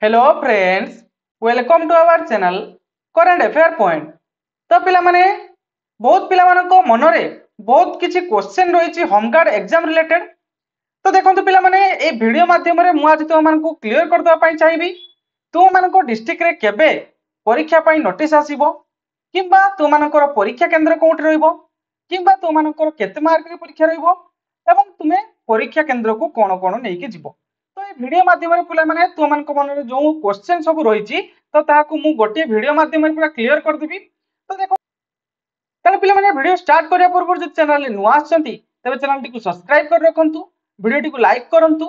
Hello friends, welcome to our channel current affair point. तो पिला माने बहुत पिला मानको मनरे बहुत किछि क्वेश्चन रहिछि होमगार्ड एग्जाम रिलेटेड। तो देखंतु पिला माने ए वीडियो माध्यम रे मु आज तो मानको क्लियर कर दवा पई चाहिबी तो मानको डिस्ट्रिक्ट रे केबे परीक्षा पई नोटिस आसीबो किंबा तो मानकर परीक्षा केंद्र कोठी रहइबो किंबा तो मानकर केते मार्क रे परीक्षा रहइबो एवं तुमे परीक्षा केंद्र को कोन कोन नेकी जिवो। तो ये वीडियो माध्यम पिला माने तुम मन मन जो क्वेश्चन सब रही तो ताकू मु गोटे वीडियो माध्यम पूरा क्लियर कर देबी। तो देखो ताले पिला माने वीडियो स्टार्ट करिया पूर्व जो चैनल नुआ आछंती तबे चैनल टी को सब्सक्राइब कर रखंतु, वीडियो टी को लाइक करंतु।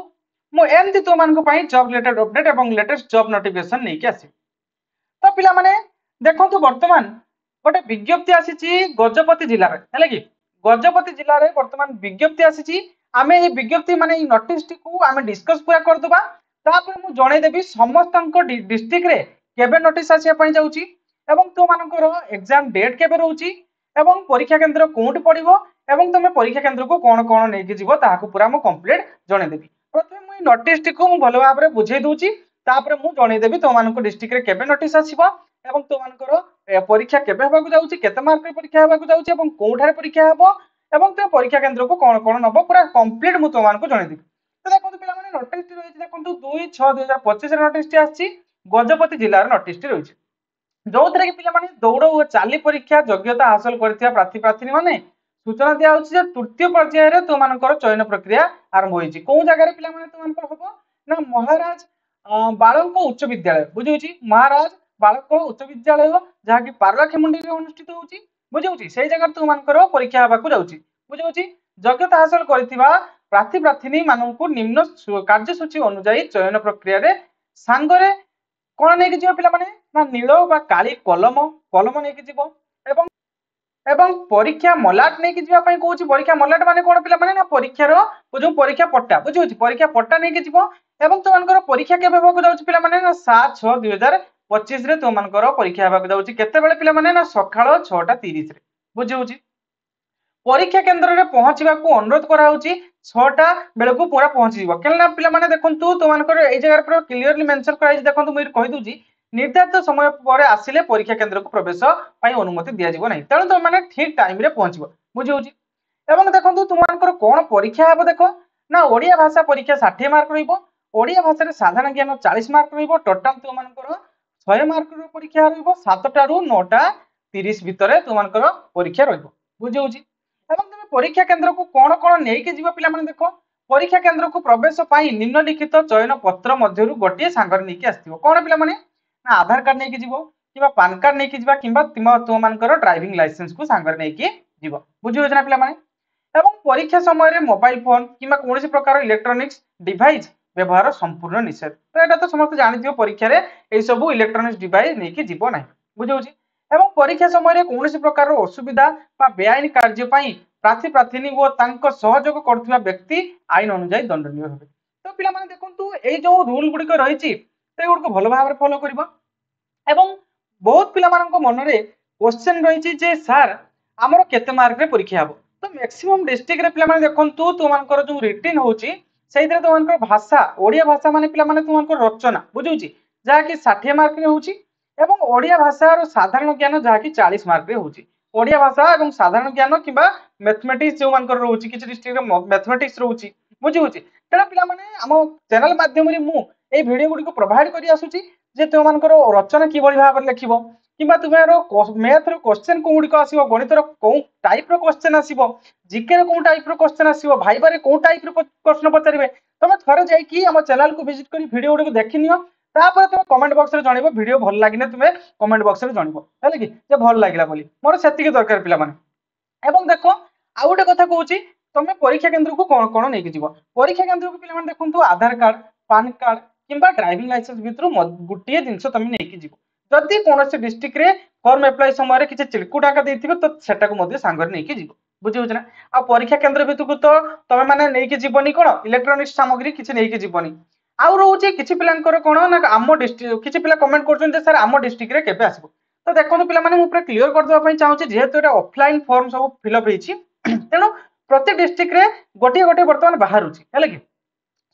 मु एमती तुम मन को पई जॉब रिलेटेड अपडेट एवं लेटेस्ट जॉब नोटिफिकेशन नै के आसी। तो पिला माने देखंतु वर्तमान गोटे विज्ञप्ति आसीची गजपति जिल्ला रे हैले कि गजपति जिल्ला रे वर्तमान विज्ञप्ति आसीची। आमे ए विज्ञप्ति माने ई नोटिस टी को आमे डिस्कस पूरा कर दबा तापर मु जणे देबी समस्त डिस्ट्रिक्ट रे केबे नोटिस आसिया पई जाउची एवं तो मानकर एग्जाम डेट केबे रहउची एवं परीक्षा केंद्र कोउट पड़िबो एवं तमे परीक्षा केंद्र को कोन कोन नै के जीवो ताहाको पूरा मु कंप्लीट जणे देबी। प्रथमे मु ई नोटिस टी को मु भलो भाबरे बुझै दोची तापर मु जणे देबी तो मानको डिस्ट्रिक्ट रे केबे नोटिस आसीबो एवं तो मानकर परीक्षा केबे हेबाकू जाउची केते मार्क रे परीक्षा हेबाकू जाउची एवं कोउठारे परीक्षा हेबो एवं तो परीक्षा केंद्र को कोन कोन नबो पूरा कंप्लीट मु तो मानको जणे देबी। तो देखंतु पिला माने नोटिस टी रहिछि देखंतु 2/6/2025 रे नोटिस टी आछि गजपति जिल्ला रे नोटिस टी रहिछि जो थरे कि पिला माने दौड़ और चाली परीक्षा योग्यता हासिल करथिया प्रार्थी माने सूचना दिया होछि जे तृतीय पर्याय रे तो मानकर चयन प्रक्रिया आरंभ होइछि। को जगह रे पिला माने तो मानकर होबो ना महाराज बाळक उच्च विद्यालय बुझिउछि महाराज बाळक उच्च विद्यालय जहा कि पारलाखेमुंडी रे अनुष्ठित होउछि बुझिउछि सेही जगह तो मानकर परीक्षा हेबाकू जाउछि बुझिउछि। योग्यता हासिल करथिबा प्रार्थी माननकु निम्न कार्यसूची अनुसार चयन प्रक्रिया रे सांगरे कोन नै कि जियो पिला माने ना नील बा काली कलम कलम नै कि जिवो एवं एवं परीक्षा मलाट नै कि जिवा पई कहूछि। परीक्षा मलाट माने कोन पिला माने ना परीक्षा रो जो परीक्षा पट्टा बुझिउछि परीक्षा पट्टा नै कि जिवो एवं तो मानकर परीक्षा केबे होबो जाउछि पिला माने ना 7/6/2025 रे तो मानकर परीक्षा हेबाकू जाउछि केते बेले पिला माने ना सकाळ 6:30 रे बुझिउछि। परीक्षा केंद्र रे पहुंचीबा को अनुरोध करा होछि 6टा बेले को पूरा पहुंची जीवो केलना पिला माने देखंतु तो मानकर ए जगह पर क्लियरली मेंशन करा छि देखंतु मु कहि दोछि निर्धारित समय पर आसिले परीक्षा केंद्र को प्रवेश पई अनुमति दिया जीवो नै तेणु तो माने ठीक टाइम रे पहुंचीबो बुझिउछि। एवं देखंतु तुमानकर कोन परीक्षा हेबो देखो ना ओडिया भाषा परीक्षा 60 मार्क रहइबो ओडिया भाषा रे साधारण ज्ञान 40 मार्क रहइबो टोटल तुमानकर 100 मार्क रो परीक्षा रहइबो 7टा रु 9टा 30 भितरे तुमानकर परीक्षा रहइबो बुझिउछि। एवं तुम परीक्षा केंद्र को कोन कोन नै के जीवो पिला माने देखो परीक्षा केंद्र को प्रवेश पई निम्नलिखित चयन पत्र मध्यरु गोटे सांगर नै के आस्थिबो कोन पिला माने ना आधार कार्ड नै के जीवो किबा पैन कार्ड नै के जीवा किबा तुम मानकर ड्राइविंग लाइसेंस को सांगर नै के जीवो बुझियो जना पिला माने। एवं परीक्षा समय रे मोबाइल फोन किबा कोनोसी प्रकार इलेक्ट्रॉनिक्स डिवाइस व्यवहार संपूर्ण निषेध। तो एटा तो समस्त जानि दियो परीक्षा रे ए सब इलेक्ट्रॉनिक्स डिवाइस नै के जीवो नै बुझियो एवं परीक्षा समय रे कोनोसी प्रकार असुविधा बा बेआईन कार्य पई प्रार्थी वो तांको सहयोग करथिबा व्यक्ति आईन अनुसार दंडनीय होबे। तो पिला माने देखंतु ए जो रूल गुडी को रहिछि ते गुडी को भलो भाबरे फॉलो करबो एवं बहुत पिला मानक मन रे क्वेश्चन रहिछि जे सर हमरो केते मार्क रे परीक्षा हबो। तो मैक्सिमम डिस्ट्रिक्ट रे पिला माने देखंतु तो मानकर जो रिटन होछि सेइतरे तो मानकर भाषा ओडिया भाषा माने पिला माने तो मानकर रचना बुझुछि जा कि 60 मार्क रे होछि एवं ओडिया भाषा रो साधारण ज्ञान जा कि 40 मार्क रे होछि। ओडिया भाषा एवं साधारण ज्ञान किबा मैथमेटिक्स जो मानकर रहउछि किछि डिस्ट्रिक्ट रे मैथमेटिक्स रहउछि बुझिउछि तेला पिला माने हम चैनल माध्यम रे मु ए वीडियो गुडी को प्रोवाइड करि आसुछि जे तो मानकर रचना कि बळी भाबरे लेखिबो किबा तुमेरो मैथ रो क्वेश्चन कोउडी को आसीबो गणित रो को टाइप रो क्वेश्चन आसीबो जीके रो को टाइप रो क्वेश्चन आसीबो भाइबा रे को टाइप रो प्रश्न पचारिबे तमे थरे जाई कि हम चैनल को विजिट करी वीडियो गुडी को देखिनियो तापर तुम कमेंट बॉक्स रे जणिबो वीडियो भल लागिने तुमे कमेंट बॉक्स रे जणिबो हैले कि जे भल लागिला बोली मोर सेति के दरकार पिला माने। एवं देखो आ गोटे कथा कहूची तुम परीक्षा केंद्र को कोन कोन नै के जीवो परीक्षा केंद्र को पिला माने देखंतु आधार कार्ड पैन कार्ड किबा ड्राइविंग लाइसेंस भितरु गुटिए जिंस तुम नै के जीवो जदि कोनोसी डिस्ट्रिक्ट रे फॉर्म अप्लाई समय रे किछि चिलकु टाका देथिबो तो सेटा को मध्ये सांगर नै के जीवो बुझियो जना। आ परीक्षा केंद्र भितरु को तो तमे माने नै के जीवनी कोन इलेक्ट्रॉनिक्स सामग्री किछि नै के जीवनी आउ रोचे किछि पिलांकर कोन ना आमो डिस्ट्रिक्ट किछि पिला कमेंट करछन जे सर आमो डिस्ट्रिक्ट रे केबे आसीबो। तो देखो पिला माने मु पूरा क्लियर कर दवा पई चाहूची जेहेतु एटा ऑफलाइन फॉर्म सब फिल अप हेछि तेनो प्रत्येक डिस्ट्रिक्ट रे गोटे गोटे वर्तमान बाहर होछि हैले कि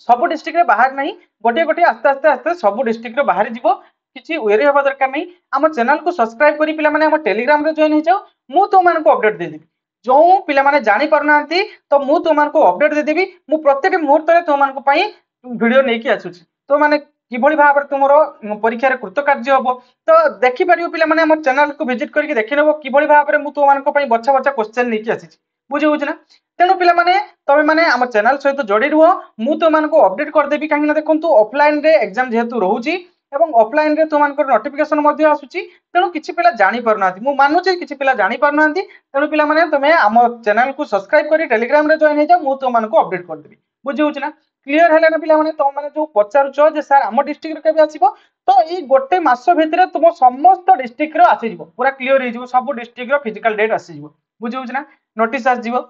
सब डिस्ट्रिक्ट रे बाहर नहीं गोटे गोटे आस्ते आस्ते आस्ते सब डिस्ट्रिक्ट रे बाहर जीवो किसी वेरी हवा दरकार नहीं आम चैनल को सब्सक्राइब करी पिला माने आम टेलीग्राम रे जॉइन हो जाओ मु तो मान को अपडेट दे देबी जो पिला माने जानि पारना तो मु तो मान को अपडेट दे देबी मु प्रत्येक मुहूर्त रे तो मान को पई वीडियो नै कि आसुची तो माने किभଳି भाବରେ तुमरो परीक्षा रे कृतकार्य हबो तो देखि परियो पिला माने हमर चैनल को विजिट करके देखि नेबो किभଳି भाବରେ मु तो मान को पई बच्चा बच्चा क्वेश्चन नै कि आसीची बुझि होछ ना तेनु पिला माने तमे माने हमर चैनल सहित जोड़ी रुहो मु तो मान को अपडेट कर देबी काहे ना देखंतु ऑफलाइन रे एग्जाम जेहेतु रहूची एवं ऑफलाइन रे तो मान को नोटिफिकेशन मध्ये आसुची तेनु किछि पिला जानि परनाथि मु मानुची किछि पिला जानि परनाथि तेनु पिला माने तमे हमर चैनल को सब्सक्राइब करी टेलीग्राम रे जॉइन हो जाओ मु तो मान को अपडेट कर देबी बुझि होछ ना क्लियर है ना पिला माने तो माने जो पचारुचो जे सर हम डिस्ट्रिक्ट रे केबे आसीबो तो ई गोटे मास भितरे तुम समस्त डिस्ट्रिक्ट रो आसी जिवो पूरा क्लियर हो जिवो सब डिस्ट्रिक्ट रो फिजिकल डेट आसी जिवो बुझि होछ ना नोटिस आसी जिवो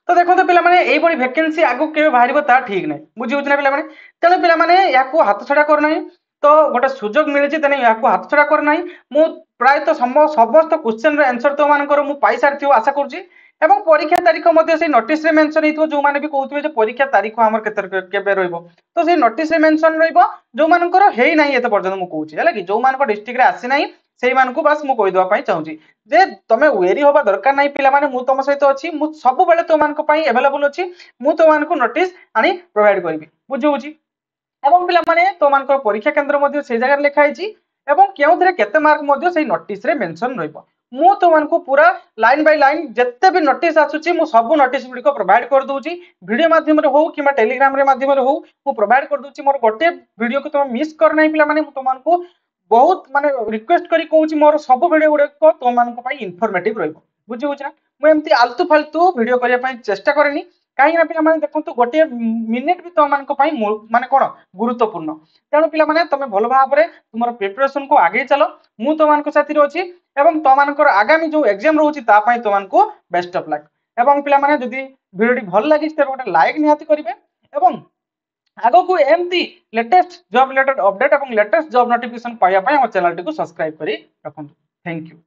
तो देखो तो पिला माने एई बडी वैकेंसी आगु केबे बाहरिबो ता ठीक नै बुझि होछ ना पिला माने तेनु पिला माने याको हाथ छडा कर नै तो गोटे सुजोग मिलिछि तने याको हाथ छडा कर नै मु प्राय तो समस्त क्वेश्चन रो आंसर तो मानकर मु पाई सारथियो आशा करछि एवं परीक्षा तारीख मध्य से नोटिस रे मेंशन हेतु जो माने भी कहउतबे जे परीक्षा तारीख हमर केबे रहइबो तो से नोटिस रे मेंशन रहइबो जो मानकर हेई नै एते पर्यंत मु कहउछि हैला कि जो मानकर डिस्ट्रिक्ट रे आसी नै सेई मानकु बस मु कहि दवा पई चाहूछि जे तमे वेरी होबा दरकार नै पिला माने मु तम सहित अछि मु सब बेले तो मानक पई अवेलेबल अछि मु तो मानकु नोटिस आनी प्रोवाइड करबी बुझौछि एवं पिला माने तो मानकर परीक्षा केंद्र मध्य से जगह लिखा हैछि एवं केउथरे केते मार्क मध्य सेई नोटिस रे मेंशन रहइबो मु तो मानकु पूरा लाइन बाय लाइन जत्ते भी नोटिस आसुची मु सब नोटिस गुडी को प्रोवाइड कर दोउची वीडियो माध्यम रे हो किबा टेलीग्राम रे माध्यम रे हो मु प्रोवाइड कर दोउची मोर गोटे वीडियो को तुम मिस कर नै पिला माने मु तो मानकु बहुत माने रिक्वेस्ट करी कहउची मोर सब वीडियो गुडे को तो मानक पई इन्फॉर्मेटिव रहइबो बुझि होछ ना मु एम्ति आलतू फालतू वीडियो करिया पई चेष्टा करेनी काहे ना पिला माने देखंतु गोटे मिनिट भी तो मानक पई माने कोन गुरुत्वपूर्ण तेणु पिला माने तमे भलो भाबरे तुमर प्रिपरेशन को आगे चलो मु तो मानक साथी रो अछि एवं तो मानकर आगामी जो एग्जाम रहउची ता पई तो मानको बेस्ट ऑफ लक एवं पिला माने जदी वीडियो भल लागि त गोटे लाइक निहाती करिवे एवं आगो को एमती लेटेस्ट जॉब रिलेटेड अपडेट एवं लेटेस्ट जॉब नोटिफिकेशन पाया पई हमर चैनल टी को सब्सक्राइब करी रखंतु थैंक यू।